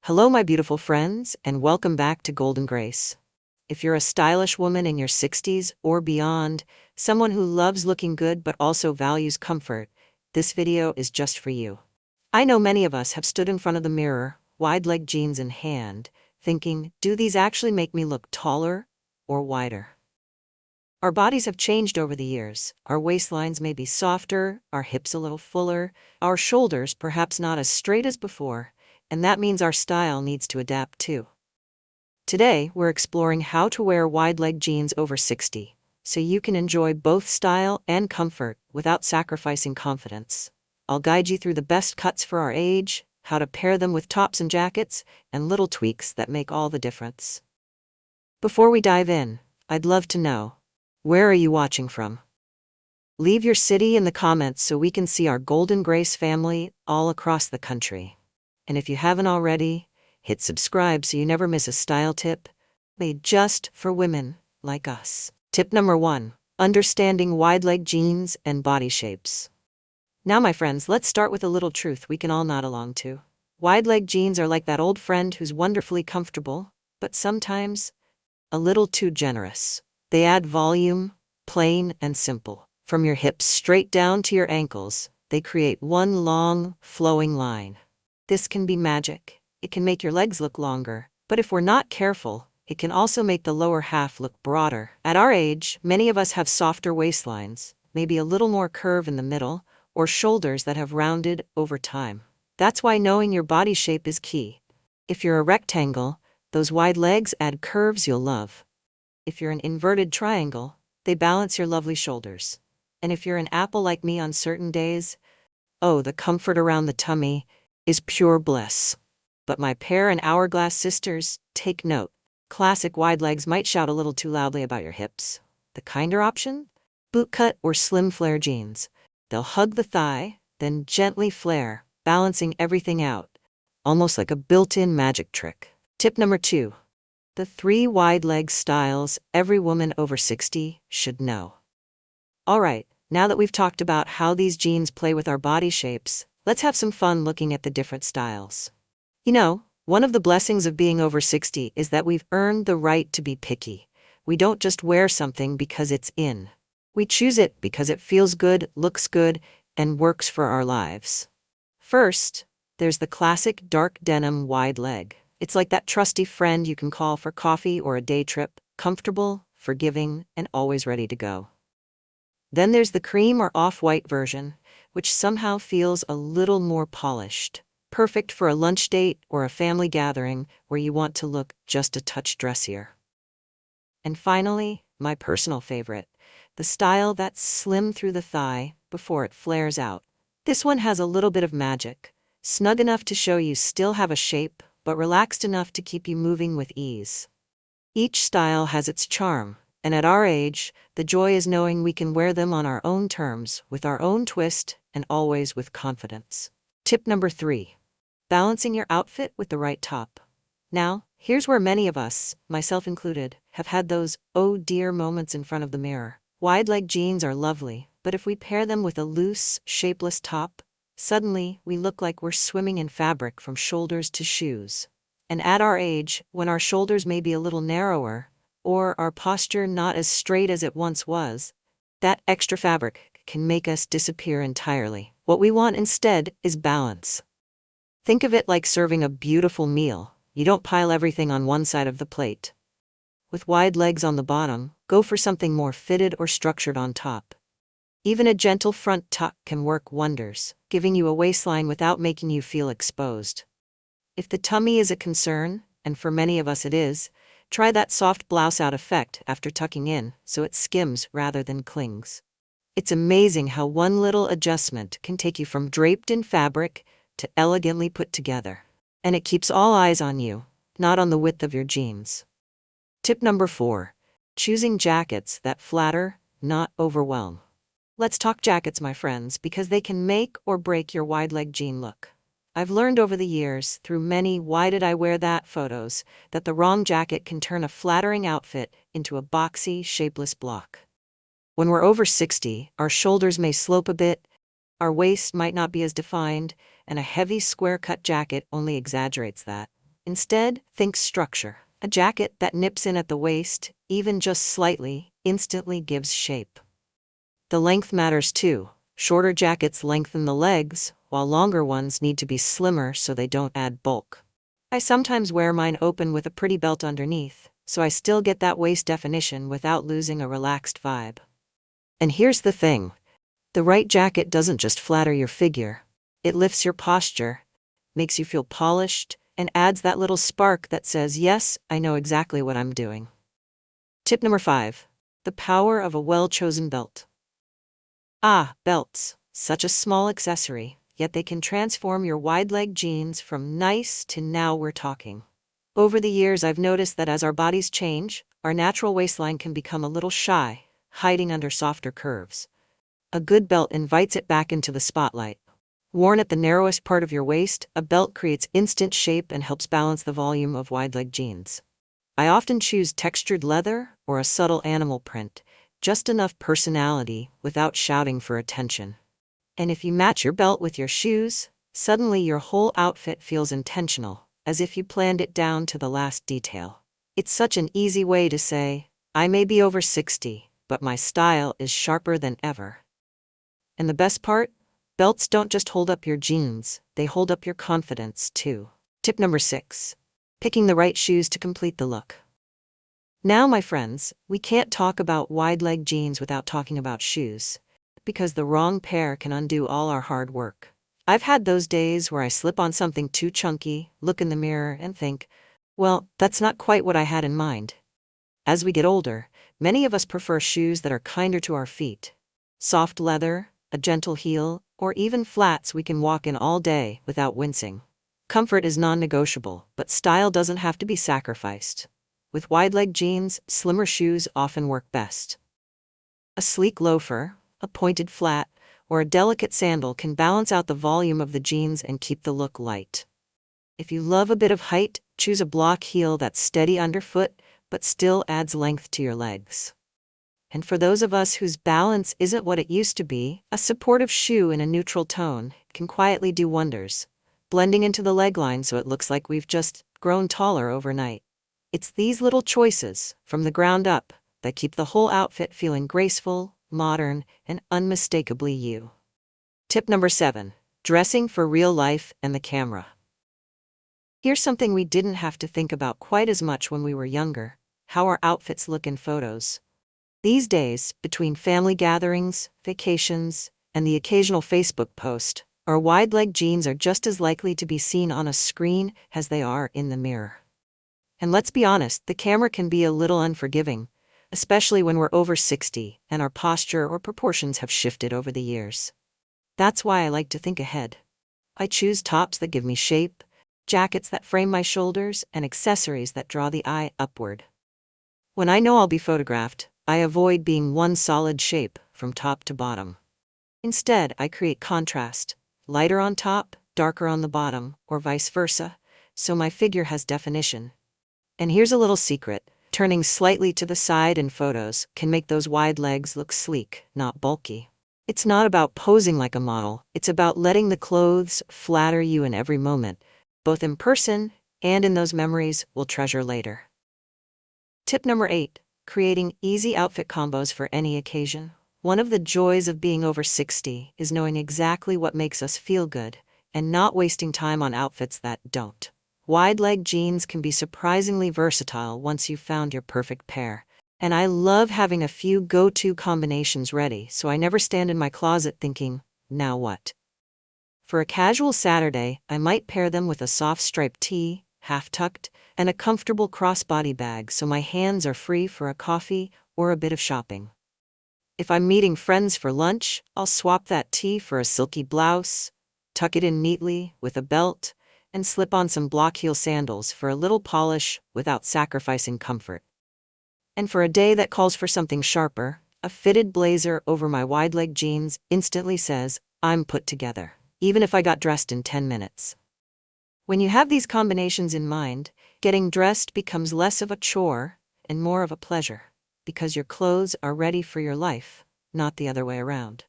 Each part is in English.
Hello, my beautiful friends, and welcome back to Golden Grace. If you're a stylish woman in your 60s or beyond, someone who loves looking good but also values comfort, this video is just for you. I know many of us have stood in front of the mirror, wide-leg jeans in hand, thinking, do these actually make me look taller or wider? Our bodies have changed over the years. Our waistlines may be softer, our hips a little fuller, our shoulders perhaps not as straight as before, and that means our style needs to adapt too. Today, we're exploring how to wear wide-leg jeans over 60, so you can enjoy both style and comfort without sacrificing confidence. I'll guide you through the best cuts for our age, how to pair them with tops and jackets, and little tweaks that make all the difference. Before we dive in, I'd love to know, where are you watching from? Leave your city in the comments so we can see our Golden Grace family all across the country. And if you haven't already, hit subscribe so you never miss a style tip made just for women like us. Tip number 1, understanding wide-leg jeans and body shapes. Now, my friends, let's start with a little truth we can all nod along to. Wide-leg jeans are like that old friend who's wonderfully comfortable, but sometimes a little too generous. They add volume, plain and simple. From your hips straight down to your ankles, they create one long, flowing line. This can be magic. It can make your legs look longer, but if we're not careful, it can also make the lower half look broader. At our age, many of us have softer waistlines, maybe a little more curve in the middle, or shoulders that have rounded over time. That's why knowing your body shape is key. If you're a rectangle, those wide legs add curves you'll love. If you're an inverted triangle, they balance your lovely shoulders. And if you're an apple like me on certain days, oh, the comfort around the tummy is pure bliss. But my pear and hourglass sisters, take note. Classic wide legs might shout a little too loudly about your hips. The kinder option? Bootcut or slim flare jeans. They'll hug the thigh, then gently flare, balancing everything out, almost like a built-in magic trick. Tip number 2. The 3 wide leg styles every woman over 60 should know. Alright, now that we've talked about how these jeans play with our body shapes, let's have some fun looking at the different styles. You know, one of the blessings of being over 60 is that we've earned the right to be picky. We don't just wear something because it's in. We choose it because it feels good, looks good, and works for our lives. First, there's the classic dark denim wide leg. It's like that trusty friend you can call for coffee or a day trip, comfortable, forgiving, and always ready to go. Then there's the cream or off-white version, which somehow feels a little more polished. Perfect for a lunch date or a family gathering where you want to look just a touch dressier. And finally, my personal favorite, the style that's slim through the thigh before it flares out. This one has a little bit of magic, snug enough to show you still have a shape, but relaxed enough to keep you moving with ease. Each style has its charm, and at our age, the joy is knowing we can wear them on our own terms, with our own twist, and always with confidence. Tip number 3. Balancing your outfit with the right top. Now, here's where many of us, myself included, have had those oh dear moments in front of the mirror. Wide-leg jeans are lovely, but if we pair them with a loose, shapeless top, suddenly we look like we're swimming in fabric from shoulders to shoes. And at our age, when our shoulders may be a little narrower, or our posture not as straight as it once was, that extra fabric can make us disappear entirely. What we want instead is balance. Think of it like serving a beautiful meal. You don't pile everything on one side of the plate. With wide legs on the bottom, go for something more fitted or structured on top. Even a gentle front tuck can work wonders, giving you a waistline without making you feel exposed. If the tummy is a concern, and for many of us it is, try that soft blouse-out effect after tucking in so it skims rather than clings. It's amazing how one little adjustment can take you from draped in fabric to elegantly put together. And it keeps all eyes on you, not on the width of your jeans. Tip number 4. Choosing jackets that flatter, not overwhelm. Let's talk jackets, my friends, because they can make or break your wide-leg jean look. I've learned over the years, through many "why did I wear that" photos, that the wrong jacket can turn a flattering outfit into a boxy, shapeless block. When we're over 60, our shoulders may slope a bit, our waist might not be as defined, and a heavy square-cut jacket only exaggerates that. Instead, think structure. A jacket that nips in at the waist, even just slightly, instantly gives shape. The length matters too. Shorter jackets lengthen the legs, while longer ones need to be slimmer so they don't add bulk. I sometimes wear mine open with a pretty belt underneath, so I still get that waist definition without losing a relaxed vibe. And here's the thing. The right jacket doesn't just flatter your figure. It lifts your posture, makes you feel polished, and adds that little spark that says, yes, I know exactly what I'm doing. Tip number 5. The power of a well-chosen belt. Belts. Such a small accessory, yet they can transform your wide-leg jeans from nice to now we're talking. Over the years, I've noticed that as our bodies change, our natural waistline can become a little shy, hiding under softer curves. A good belt invites it back into the spotlight. Worn at the narrowest part of your waist, a belt creates instant shape and helps balance the volume of wide-leg jeans. I often choose textured leather or a subtle animal print, just enough personality without shouting for attention. And if you match your belt with your shoes, suddenly your whole outfit feels intentional, as if you planned it down to the last detail. It's such an easy way to say, I may be over 60, but my style is sharper than ever. And the best part? Belts don't just hold up your jeans, they hold up your confidence too. Tip number 6. Picking the right shoes to complete the look. Now, my friends, we can't talk about wide-leg jeans without talking about shoes, because the wrong pair can undo all our hard work. I've had those days where I slip on something too chunky, look in the mirror, and think, well, that's not quite what I had in mind. As we get older, many of us prefer shoes that are kinder to our feet. Soft leather, a gentle heel, or even flats we can walk in all day without wincing. Comfort is non-negotiable, but style doesn't have to be sacrificed. With wide-leg jeans, slimmer shoes often work best. A sleek loafer, a pointed flat, or a delicate sandal can balance out the volume of the jeans and keep the look light. If you love a bit of height, choose a block heel that's steady underfoot, but still adds length to your legs. And for those of us whose balance isn't what it used to be, a supportive shoe in a neutral tone can quietly do wonders, blending into the leg line so it looks like we've just grown taller overnight. It's these little choices, from the ground up, that keep the whole outfit feeling graceful, modern, and unmistakably you. Tip number 7. Dressing for real life and the camera. Here's something we didn't have to think about quite as much when we were younger: how our outfits look in photos. These days, between family gatherings, vacations, and the occasional Facebook post, our wide-leg jeans are just as likely to be seen on a screen as they are in the mirror. And let's be honest, the camera can be a little unforgiving, especially when we're over 60 and our posture or proportions have shifted over the years. That's why I like to think ahead. I choose tops that give me shape, jackets that frame my shoulders, and accessories that draw the eye upward. When I know I'll be photographed, I avoid being one solid shape from top to bottom. Instead, I create contrast, lighter on top, darker on the bottom, or vice versa, so my figure has definition. And here's a little secret: turning slightly to the side in photos can make those wide legs look sleek, not bulky. It's not about posing like a model, it's about letting the clothes flatter you in every moment, both in person and in those memories we'll treasure later. Tip number 8. Creating easy outfit combos for any occasion. One of the joys of being over 60 is knowing exactly what makes us feel good and not wasting time on outfits that don't. Wide-leg jeans can be surprisingly versatile once you've found your perfect pair, and I love having a few go-to combinations ready so I never stand in my closet thinking, now what? For a casual Saturday, I might pair them with a soft striped tee, half-tucked, and a comfortable crossbody bag so my hands are free for a coffee or a bit of shopping. If I'm meeting friends for lunch, I'll swap that tee for a silky blouse, tuck it in neatly with a belt, and slip on some block heel sandals for a little polish without sacrificing comfort. And for a day that calls for something sharper, a fitted blazer over my wide-leg jeans instantly says, I'm put together, even if I got dressed in 10 minutes. When you have these combinations in mind, getting dressed becomes less of a chore and more of a pleasure, because your clothes are ready for your life, not the other way around.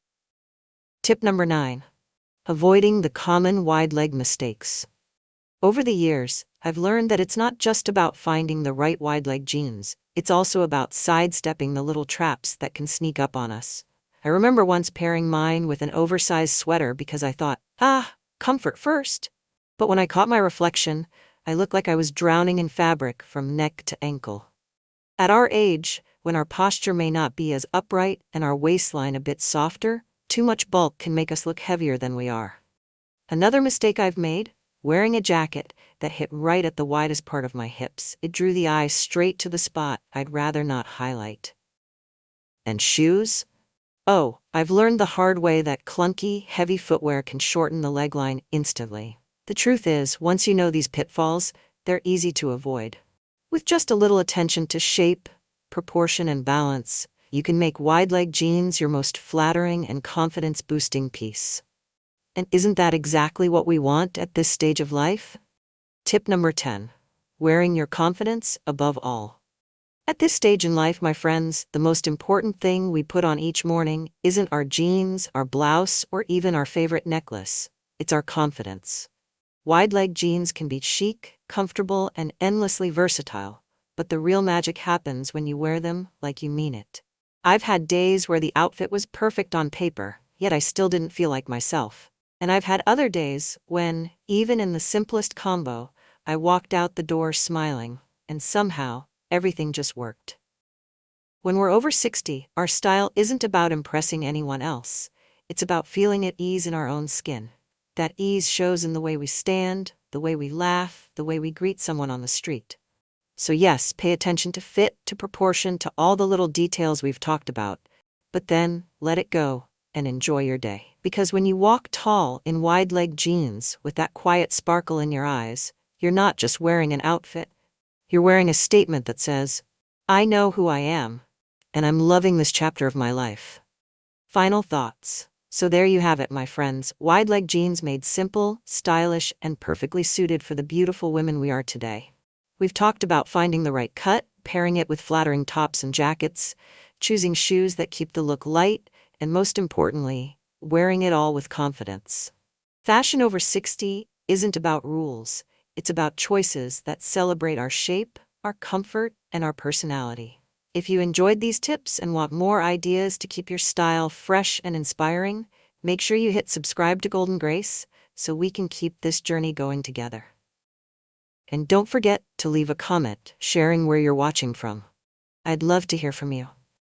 Tip number 9. Avoiding the common wide-leg mistakes. Over the years, I've learned that it's not just about finding the right wide-leg jeans, it's also about sidestepping the little traps that can sneak up on us. I remember once pairing mine with an oversized sweater because I thought, comfort first. But when I caught my reflection, I looked like I was drowning in fabric from neck to ankle. At our age, when our posture may not be as upright and our waistline a bit softer, too much bulk can make us look heavier than we are. Another mistake I've made: wearing a jacket that hit right at the widest part of my hips. It drew the eye straight to the spot I'd rather not highlight. And shoes? Oh, I've learned the hard way that clunky, heavy footwear can shorten the leg line instantly. The truth is, once you know these pitfalls, they're easy to avoid. With just a little attention to shape, proportion, and balance, you can make wide-leg jeans your most flattering and confidence-boosting piece. And isn't that exactly what we want at this stage of life? Tip number 10. Wearing your confidence above all. At this stage in life, my friends, the most important thing we put on each morning isn't our jeans, our blouse, or even our favorite necklace. It's our confidence. Wide-leg jeans can be chic, comfortable, and endlessly versatile, but the real magic happens when you wear them like you mean it. I've had days where the outfit was perfect on paper, yet I still didn't feel like myself. And I've had other days when, even in the simplest combo, I walked out the door smiling, and somehow, everything just worked. When we're over 60, our style isn't about impressing anyone else. It's about feeling at ease in our own skin. That ease shows in the way we stand, the way we laugh, the way we greet someone on the street. So yes, pay attention to fit, to proportion, to all the little details we've talked about. But then, let it go and enjoy your day. Because when you walk tall in wide-leg jeans with that quiet sparkle in your eyes, you're not just wearing an outfit. You're wearing a statement that says, I know who I am, and I'm loving this chapter of my life. Final thoughts. So there you have it, my friends. Wide-leg jeans made simple, stylish, and perfectly suited for the beautiful women we are today. We've talked about finding the right cut, pairing it with flattering tops and jackets, choosing shoes that keep the look light, and most importantly, wearing it all with confidence. Fashion over 60 isn't about rules. It's about choices that celebrate our shape, our comfort, and our personality. If you enjoyed these tips and want more ideas to keep your style fresh and inspiring, make sure you hit subscribe to Golden Grace so we can keep this journey going together. And don't forget to leave a comment sharing where you're watching from. I'd love to hear from you.